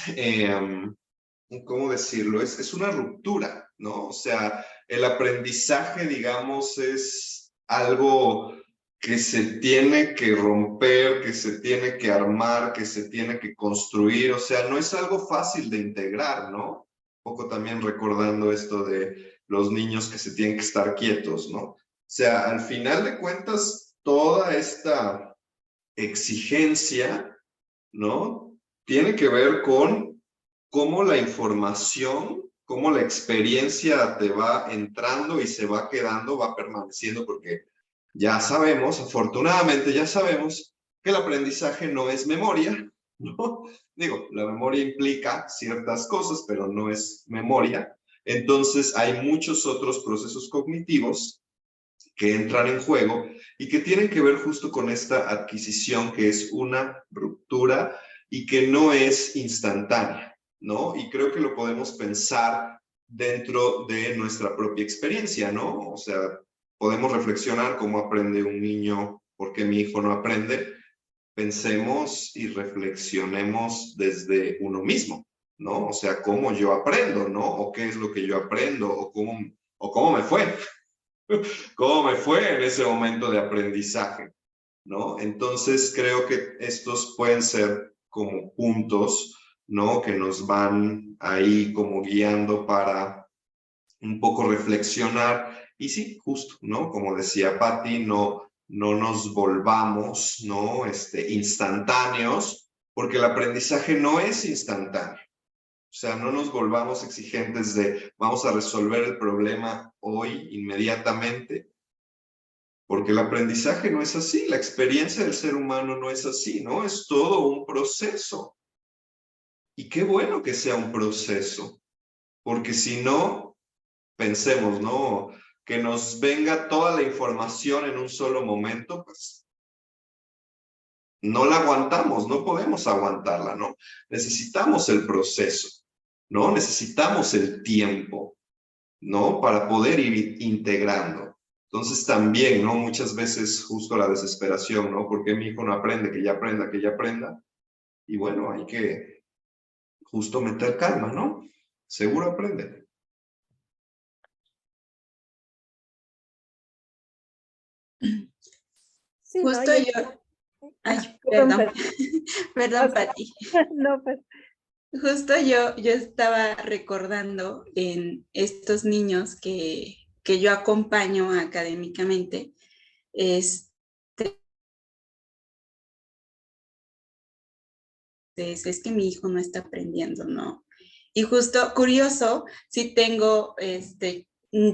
¿cómo decirlo? Es una ruptura, ¿no? O sea, el aprendizaje, digamos, es algo que se tiene que romper, que se tiene que armar, que se tiene que construir, o sea, no es algo fácil de integrar, ¿no? Un poco también recordando esto de los niños que se tienen que estar quietos, ¿no? O sea, al final de cuentas, toda esta exigencia, ¿no? Tiene que ver con cómo la información, cómo la experiencia te va entrando y se va quedando, va permaneciendo, porque ya sabemos, afortunadamente ya sabemos, que el aprendizaje no es memoria, ¿no? Digo, la memoria implica ciertas cosas, pero no es memoria. Entonces hay muchos otros procesos cognitivos que entran en juego y que tienen que ver justo con esta adquisición que es una ruptura y que no es instantánea, ¿no? Y creo que lo podemos pensar dentro de nuestra propia experiencia, ¿no? O sea, podemos reflexionar cómo aprende un niño, por qué mi hijo no aprende. Pensemos y reflexionemos desde uno mismo, ¿no? O sea, cómo yo aprendo, ¿no? O qué es lo que yo aprendo, o cómo me fue, cómo me fue en ese momento de aprendizaje, ¿no? Entonces creo que estos pueden ser como puntos, ¿no? Que nos van ahí como guiando para un poco reflexionar y sí, justo, ¿no? Como decía Patti, no nos volvamos, ¿no? Instantáneos, porque el aprendizaje no es instantáneo. O sea, no nos volvamos exigentes de vamos a resolver el problema hoy, inmediatamente, porque el aprendizaje no es así, la experiencia del ser humano no es así, ¿no? Es todo un proceso. Y qué bueno que sea un proceso, porque si no, pensemos, ¿no? Que nos venga toda la información en un solo momento, pues no la aguantamos, no podemos aguantarla, ¿no? Necesitamos el proceso, ¿no? Necesitamos el tiempo, ¿no? Para poder ir integrando. Entonces también, ¿no? Muchas veces justo la desesperación, ¿no? ¿Por qué mi hijo no aprende? Que ya aprenda, que ya aprenda. Y bueno, hay que justo meter calma, ¿no? Seguro aprende. Sí, ¿no? Justo Y yo, ay, perdón, perdón, perdón, pasa. Pati. No, pues, Justo yo estaba recordando en estos niños que yo acompaño académicamente, es que mi hijo no está aprendiendo, ¿no? Y justo curioso, sí tengo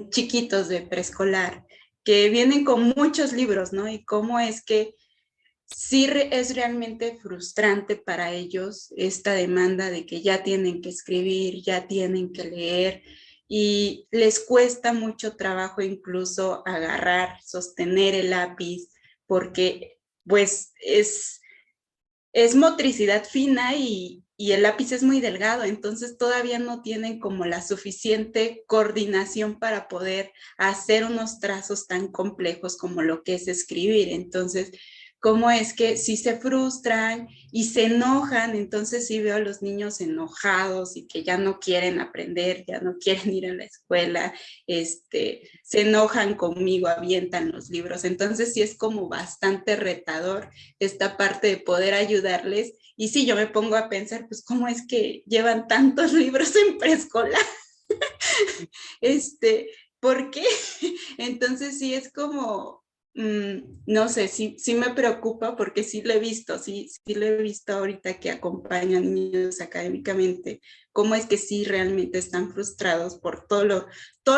chiquitos de preescolar que vienen con muchos libros, ¿no? Y cómo es que sí es realmente frustrante para ellos esta demanda de que ya tienen que escribir, ya tienen que leer y les cuesta mucho trabajo incluso agarrar, sostener el lápiz, porque pues es motricidad fina y el lápiz es muy delgado, entonces todavía no tienen como la suficiente coordinación para poder hacer unos trazos tan complejos como lo que es escribir. Entonces, cómo es que si se frustran y se enojan, entonces sí veo a los niños enojados y que ya no quieren aprender, ya no quieren ir a la escuela, se enojan conmigo, avientan los libros. Entonces sí es como bastante retador esta parte de poder ayudarles. Y sí, yo me pongo a pensar, pues, ¿cómo es que llevan tantos libros en preescolar? ¿Por qué? Entonces sí es como, no sé, sí me preocupa porque sí lo he visto, sí lo he visto ahorita que acompañan niños académicamente, cómo es que sí realmente están frustrados por todos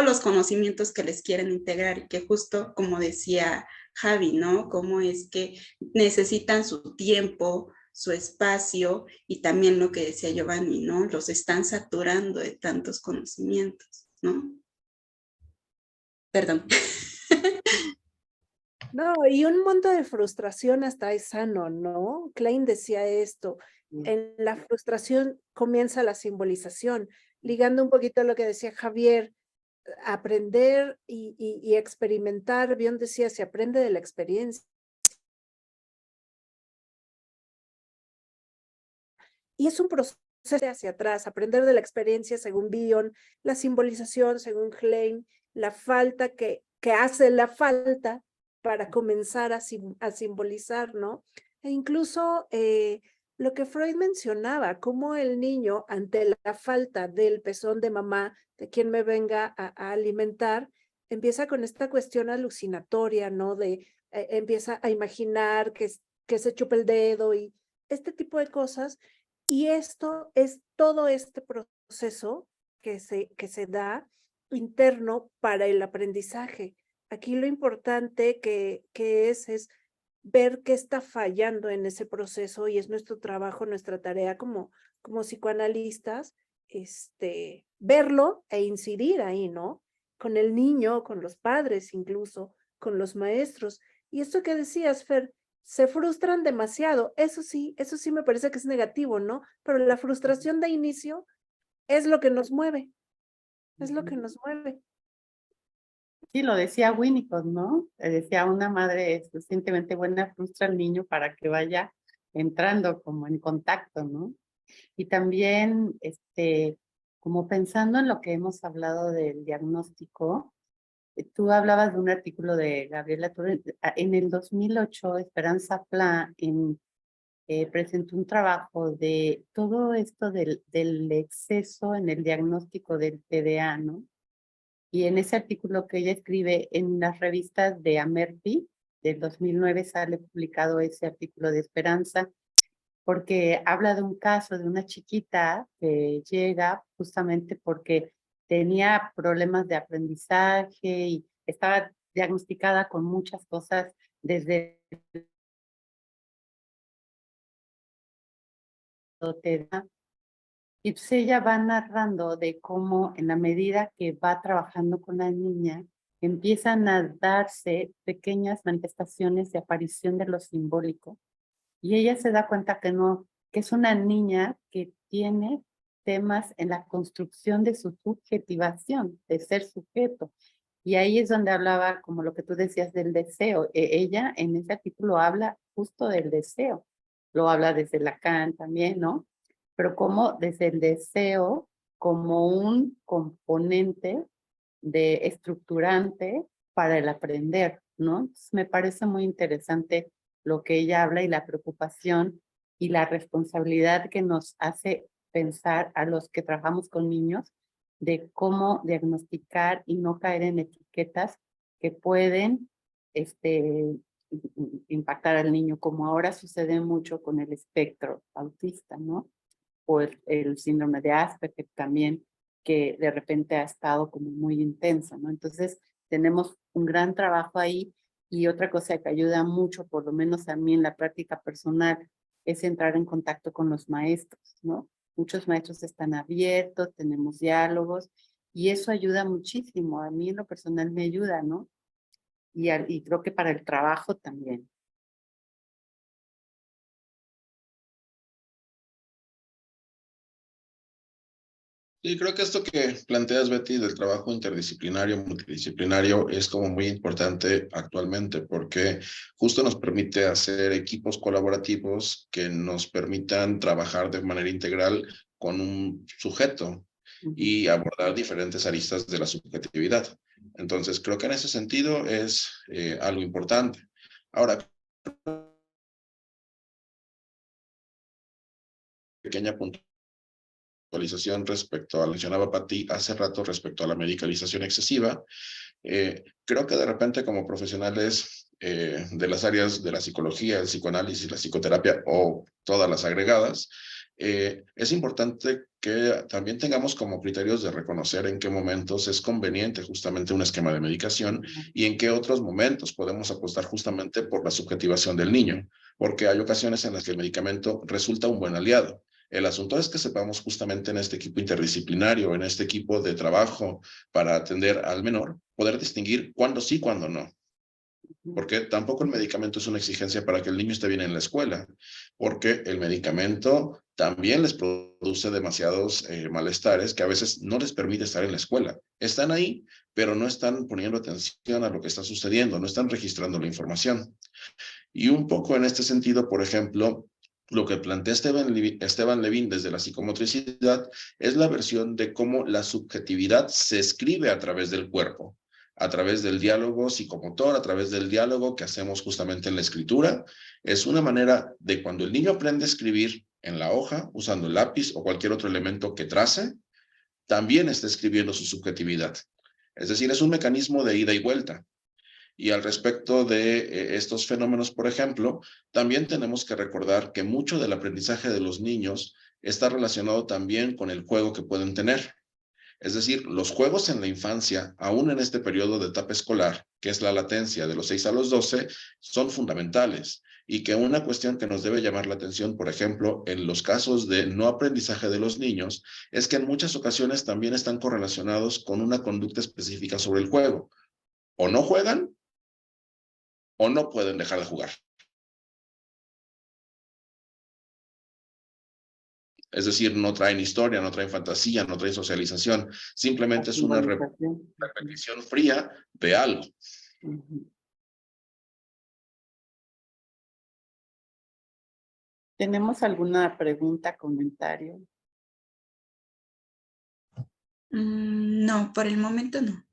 los conocimientos que les quieren integrar y que justo como decía Javi, ¿no? Cómo es que necesitan su tiempo, su espacio, y también lo que decía Giovanni, ¿no? Los están saturando de tantos conocimientos, ¿no? Perdón. No, y un monto de frustración hasta es sano, ¿no? Klein decía esto, en la frustración comienza la simbolización, ligando un poquito a lo que decía Javier, aprender y experimentar. Bien decía, se aprende de la experiencia. Y es un proceso hacia atrás, aprender de la experiencia según Bion, la simbolización según Klein, la falta que hace la falta para comenzar a simbolizar, ¿no? E incluso lo que Freud mencionaba, cómo el niño ante la falta del pezón de mamá, de quien me venga a alimentar, empieza con esta cuestión alucinatoria, ¿no? Empieza a imaginar que se chupa el dedo y este tipo de cosas. Y esto es todo este proceso que se da interno para el aprendizaje. Aquí lo importante que es ver qué está fallando en ese proceso, y es nuestro trabajo, nuestra tarea como psicoanalistas, verlo e incidir ahí, ¿no? Con el niño, con los padres incluso, con los maestros. Y esto que decías, Fer, se frustran demasiado. Eso sí me parece que es negativo, ¿no? Pero la frustración de inicio es lo que nos mueve, es lo que nos mueve. Sí, lo decía Winnicott, ¿no? Decía, una madre suficientemente buena frustra al niño para que vaya entrando como en contacto, ¿no? Y también, como pensando en lo que hemos hablado del diagnóstico, tú hablabas de un artículo de Gabriela Torres. En el 2008, Esperanza Pla presentó un trabajo de todo esto del exceso en el diagnóstico del TDA, ¿no? Y en ese artículo que ella escribe en las revistas de Amerfi, del 2009, sale publicado ese artículo de Esperanza, porque habla de un caso de una chiquita que llega justamente porque tenía problemas de aprendizaje y estaba diagnosticada con muchas cosas desde TDA. Y pues ella va narrando de cómo en la medida que va trabajando con la niña, empiezan a darse pequeñas manifestaciones de aparición de lo simbólico. Y ella se da cuenta que no, que es una niña que tiene temas en la construcción de su subjetivación, de ser sujeto. Y ahí es donde hablaba, como lo que tú decías, del deseo. Ella en ese artículo habla justo del deseo. Lo habla desde Lacan también, ¿no? Pero como desde el deseo como un componente de estructurante para el aprender, ¿no? Entonces, me parece muy interesante lo que ella habla y la preocupación y la responsabilidad que nos hace pensar a los que trabajamos con niños de cómo diagnosticar y no caer en etiquetas que pueden impactar al niño, como ahora sucede mucho con el espectro autista, ¿no? O el síndrome de Asperger también, que de repente ha estado como muy intenso, ¿no? Entonces, tenemos un gran trabajo ahí. Y otra cosa que ayuda mucho, por lo menos a mí en la práctica personal, es entrar en contacto con los maestros, ¿no? Muchos maestros están abiertos, tenemos diálogos, y eso ayuda muchísimo. A mí en lo personal me ayuda, ¿no? Y creo que para el trabajo también. Sí, creo que esto que planteas, Betty, del trabajo interdisciplinario, multidisciplinario, es como muy importante actualmente porque justo nos permite hacer equipos colaborativos que nos permitan trabajar de manera integral con un sujeto y abordar diferentes aristas de la subjetividad. Entonces, creo que en ese sentido es algo importante. Ahora, pequeña puntualización respecto a, mencionaba Pati hace rato, respecto a la medicalización excesiva. Creo que de repente como profesionales de las áreas de la psicología, el psicoanálisis, la psicoterapia o todas las agregadas, es importante que también tengamos como criterios de reconocer en qué momentos es conveniente justamente un esquema de medicación y en qué otros momentos podemos apostar justamente por la subjetivación del niño, porque hay ocasiones en las que el medicamento resulta un buen aliado. El asunto es que sepamos justamente en este equipo interdisciplinario, en este equipo de trabajo para atender al menor, poder distinguir cuándo sí, cuándo no. Porque tampoco el medicamento es una exigencia para que el niño esté bien en la escuela, porque el medicamento también les produce demasiados malestares que a veces no les permite estar en la escuela. Están ahí, pero no están poniendo atención a lo que está sucediendo, no están registrando la información. Y un poco en este sentido, por ejemplo, lo que plantea Esteban Levin desde la psicomotricidad es la versión de cómo la subjetividad se escribe a través del cuerpo, a través del diálogo psicomotor, a través del diálogo que hacemos justamente en la escritura. Es una manera de cuando el niño aprende a escribir en la hoja, usando el lápiz o cualquier otro elemento que trace, también está escribiendo su subjetividad. Es decir, es un mecanismo de ida y vuelta. Y al respecto de estos fenómenos, por ejemplo, también tenemos que recordar que mucho del aprendizaje de los niños está relacionado también con el juego que pueden tener. Es decir, los juegos en la infancia, aún en este periodo de etapa escolar, que es la latencia de los 6 a los 12, son fundamentales. Y que una cuestión que nos debe llamar la atención, por ejemplo, en los casos de no aprendizaje de los niños, es que en muchas ocasiones también están correlacionados con una conducta específica sobre el juego. O no juegan, o no pueden dejar de jugar. Es decir, no traen historia, no traen fantasía, no traen socialización. Simplemente es una repetición fría de algo. ¿Tenemos alguna pregunta, comentario? No, por el momento no.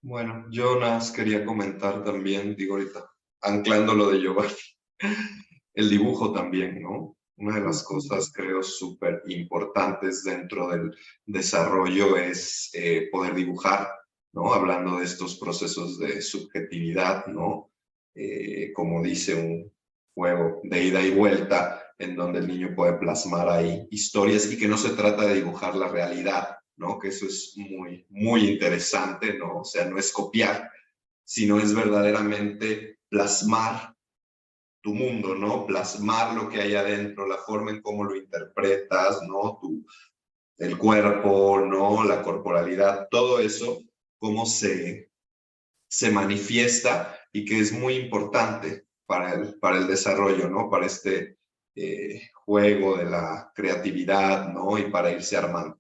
Bueno, yo nada más quería comentar también, digo ahorita, anclando lo de Giovanni, el dibujo también, ¿no? Una de las cosas, creo, súper importantes dentro del desarrollo es poder dibujar, ¿no? Hablando de estos procesos de subjetividad, ¿no? Como dice un juego de ida y vuelta, en donde el niño puede plasmar ahí historias y que no se trata de dibujar la realidad, ¿no? Que eso es muy, muy interesante, ¿no? O sea, no es copiar, sino es verdaderamente plasmar tu mundo, ¿no? Plasmar lo que hay adentro, la forma en cómo lo interpretas, ¿no? El cuerpo, ¿no? La corporalidad, todo eso, cómo se manifiesta y que es muy importante para el desarrollo, ¿no? Para este juego de la creatividad, ¿no? Y para irse armando.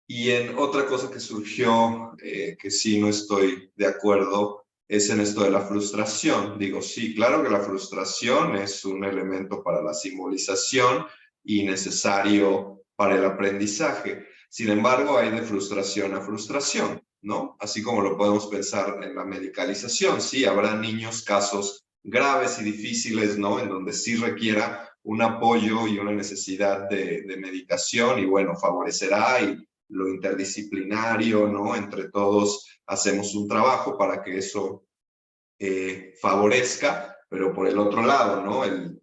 Y en otra cosa que surgió, que sí no estoy de acuerdo, es en esto de la frustración. Digo, sí, claro que la frustración es un elemento para la simbolización y necesario para el aprendizaje. Sin embargo, hay de frustración a frustración, ¿no? Así como lo podemos pensar en la medicalización. Sí, habrá niños, casos graves y difíciles, ¿no? En donde sí requiera un apoyo y una necesidad de medicación y bueno, favorecerá y lo interdisciplinario, ¿no? Entre todos hacemos un trabajo para que eso favorezca, pero por el otro lado, ¿no? El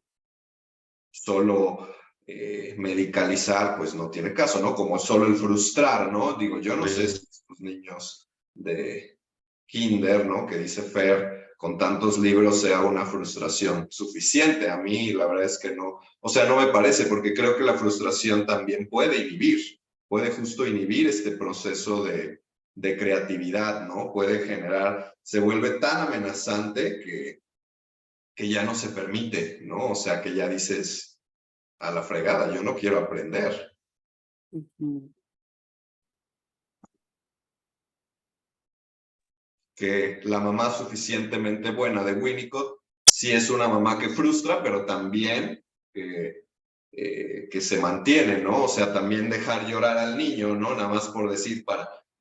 solo medicalizar, pues no tiene caso, ¿no? Como solo el frustrar, ¿no? Digo, yo no sé si estos niños de kinder, ¿no? Que dice Fer, con tantos libros sea una frustración suficiente. A mí la verdad es que no, o sea, no me parece, porque creo que la frustración también puede justo inhibir este proceso de creatividad, ¿no? Puede generar, se vuelve tan amenazante que ya no se permite, ¿no? O sea, que ya dices, a la fregada, yo no quiero aprender. Que la mamá suficientemente buena de Winnicott sí es una mamá que frustra, pero también que se mantiene, ¿no? O sea, también dejar llorar al niño, ¿no? Nada más por decir,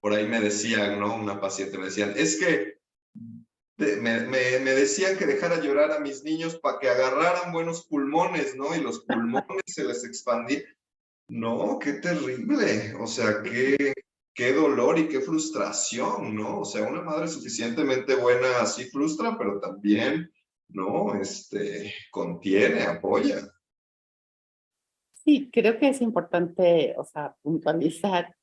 por ahí me decían, ¿no? Una paciente me decían, es que me decían que dejara llorar a mis niños para que agarraran buenos pulmones, ¿no? Y los pulmones se les expandían. No, qué terrible. O sea, qué dolor y qué frustración, ¿no? O sea, una madre suficientemente buena sí frustra, pero también, ¿no? Contiene, apoya. Sí, creo que es importante, o sea, puntualizar,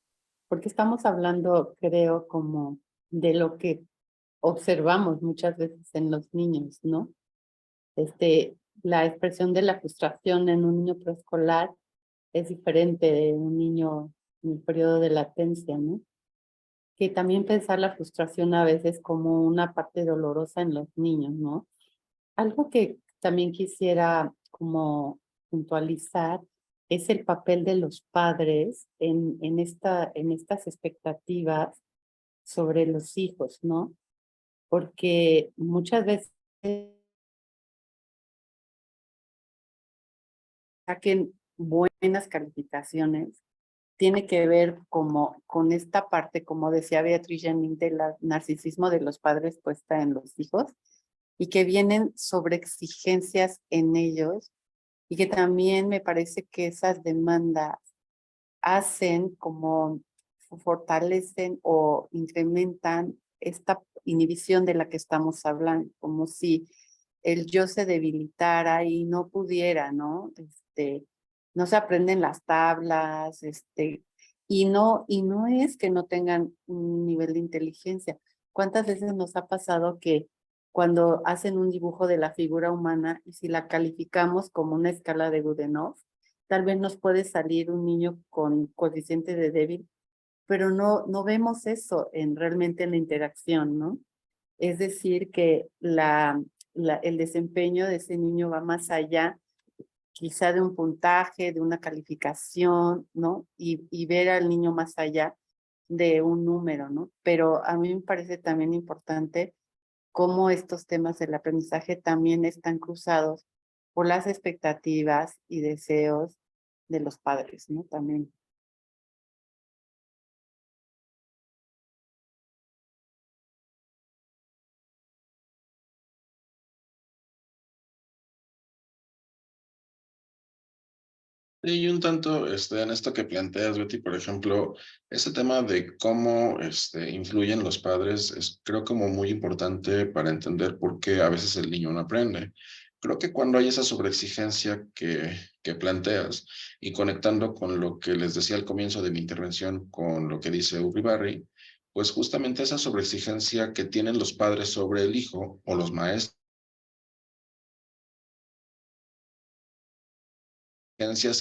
porque estamos hablando, creo, como de lo que observamos muchas veces en los niños, ¿no? La expresión de la frustración en un niño preescolar es diferente de un niño en el periodo de latencia, ¿no? Que también pensar la frustración a veces como una parte dolorosa en los niños, ¿no? Algo que también quisiera como puntualizar es el papel de los padres en estas expectativas sobre los hijos, ¿no? Porque muchas veces saquen buenas calificaciones tiene que ver como con esta parte, como decía Beatriz Jennings, del narcisismo de los padres puesta en los hijos y que vienen sobre exigencias en ellos y que también me parece que esas demandas hacen como fortalecen o incrementan esta inhibición de la que estamos hablando, como si el yo se debilitara y no pudiera, ¿no? No se aprenden las tablas, y no es que no tengan un nivel de inteligencia. ¿Cuántas veces nos ha pasado que cuando hacen un dibujo de la figura humana y si la calificamos como una escala de Goodenough, tal vez nos puede salir un niño con coeficiente de débil, pero no vemos eso realmente en la interacción, ¿no? Es decir, que el desempeño de ese niño va más allá, quizá de un puntaje, de una calificación, ¿no? Y ver al niño más allá de un número, ¿no? Pero a mí me parece también importante cómo estos temas del aprendizaje también están cruzados por las expectativas y deseos de los padres, ¿no? También. Y un tanto en esto que planteas, Betty, por ejemplo, ese tema de cómo influyen los padres es creo como muy importante para entender por qué a veces el niño no aprende. Creo que cuando hay esa sobreexigencia que planteas y conectando con lo que les decía al comienzo de mi intervención con lo que dice Uribarri, pues justamente esa sobreexigencia que tienen los padres sobre el hijo o los maestros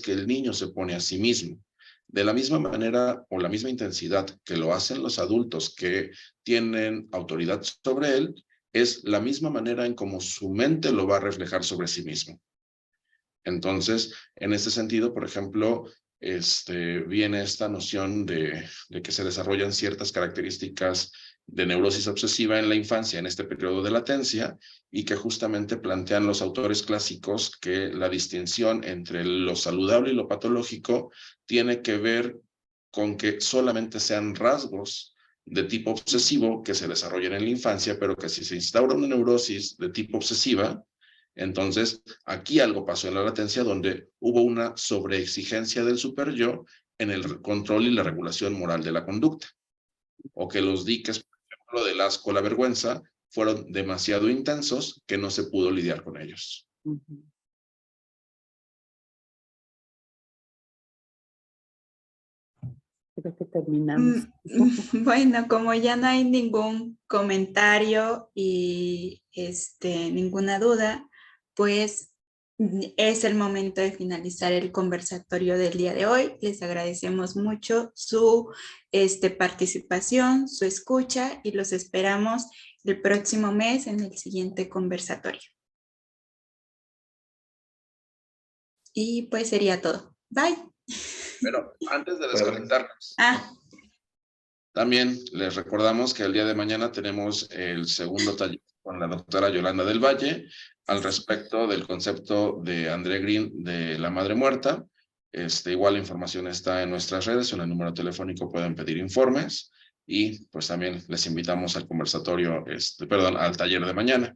que el niño se pone a sí mismo. De la misma manera o la misma intensidad que lo hacen los adultos que tienen autoridad sobre él, es la misma manera en cómo su mente lo va a reflejar sobre sí mismo. Entonces, en ese sentido, por ejemplo, viene esta noción de que se desarrollan ciertas características de neurosis obsesiva en la infancia, en este periodo de latencia, y que justamente plantean los autores clásicos que la distinción entre lo saludable y lo patológico tiene que ver con que solamente sean rasgos de tipo obsesivo que se desarrollen en la infancia, pero que si se instaura una neurosis de tipo obsesiva, entonces aquí algo pasó en la latencia donde hubo una sobreexigencia del superyo en el control y la regulación moral de la conducta, o que los diques, por ejemplo, del asco, la vergüenza, fueron demasiado intensos que no se pudo lidiar con ellos. Creo que terminamos. Bueno, como ya no hay ningún comentario y ninguna duda, pues es el momento de finalizar el conversatorio del día de hoy. Les agradecemos mucho su participación, su escucha y los esperamos el próximo mes en el siguiente conversatorio. Y pues sería todo. Bye. Pero antes de desconectarnos, también les recordamos que el día de mañana tenemos el segundo taller con la doctora Yolanda del Valle al respecto del concepto de André Green de la madre muerta. Igual la información está en nuestras redes, en el número telefónico pueden pedir informes y pues también les invitamos al conversatorio, al taller de mañana.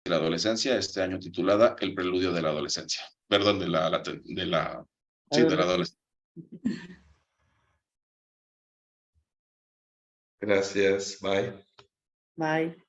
La adolescencia, este año titulada El preludio de la adolescencia. Perdón, de la adolescencia. Gracias, bye. Bye.